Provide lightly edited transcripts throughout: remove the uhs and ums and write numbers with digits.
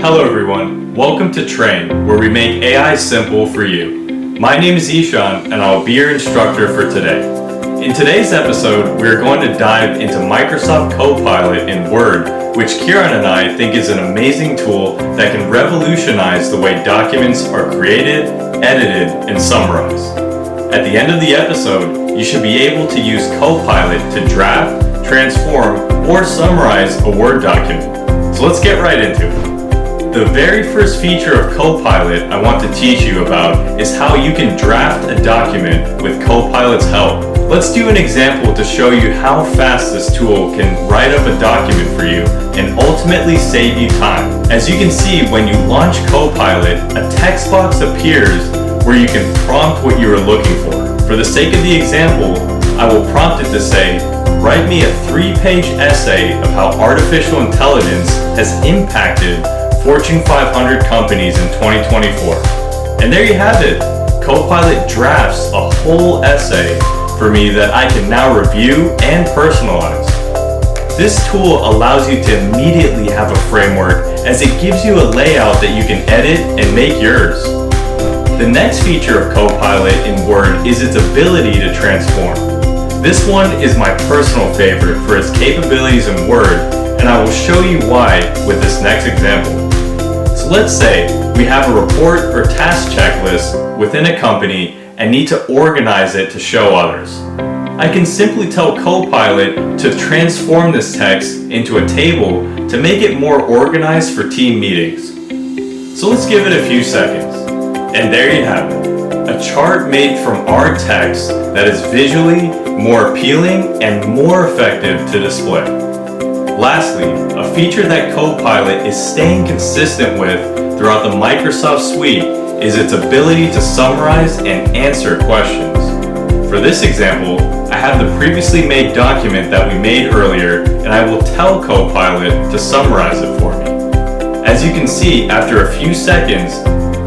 Hello everyone, welcome to Train, where we make AI simple for you. My name is Ishan and I'll be your instructor for today. In today's episode, we're going to dive into Microsoft Copilot in Word, which Kieran and I think is an amazing tool that can revolutionize the way documents are created, edited, and summarized. At the end of the episode, you should be able to use Copilot to draft, transform, or summarize a Word document. So let's get right into it. The very first feature of Copilot I want to teach you about is how you can draft a document with Copilot's help. Let's do an example to show you how fast this tool can write up a document for you and ultimately save you time. As you can see, when you launch Copilot, a text box appears where you can prompt what you are looking for. For the sake of the example, I will prompt it to say, write me a 3-page essay of how artificial intelligence has impacted Fortune 500 companies in 2024. And there you have it. Copilot drafts a whole essay for me that I can now review and personalize. This tool allows you to immediately have a framework as it gives you a layout that you can edit and make yours. The next feature of Copilot in Word is its ability to transform. This one is my personal favorite for its capabilities in Word, and I will show you why with this next example. So let's say we have a report or task checklist within a company and need to organize it to show others. I can simply tell Copilot to transform this text into a table to make it more organized for team meetings. So let's give it a few seconds. And there you have it. A chart made from our text that is visually more appealing and more effective to display. Lastly, a feature that Copilot is staying consistent with throughout the Microsoft suite is its ability to summarize and answer questions. For this example, I have the previously made document that we made earlier, and I will tell Copilot to summarize it for me. As you can see, after a few seconds,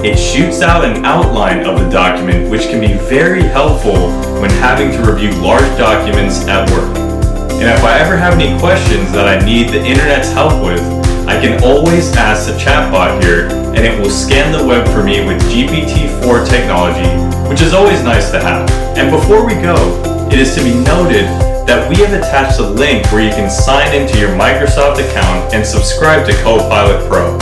it shoots out an outline of the document, which can be very helpful when having to review large documents at work. And if I ever have any questions that I need the internet's help with, I can always ask the chatbot here, and it will scan the web for me with GPT-4 technology, which is always nice to have. And before we go, it is to be noted that we have attached a link where you can sign into your Microsoft account and subscribe to Copilot Pro.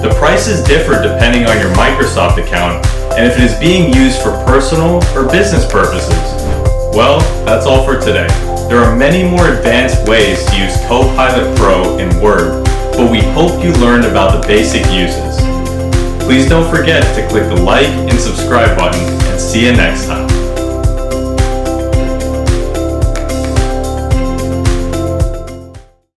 The prices differ depending on your Microsoft account and if it is being used for personal or business purposes. Well, that's all for today. There are many more advanced ways to use Copilot Pro in Word, but we hope you learned about the basic uses. Please don't forget to click the like and subscribe button, and see you next time.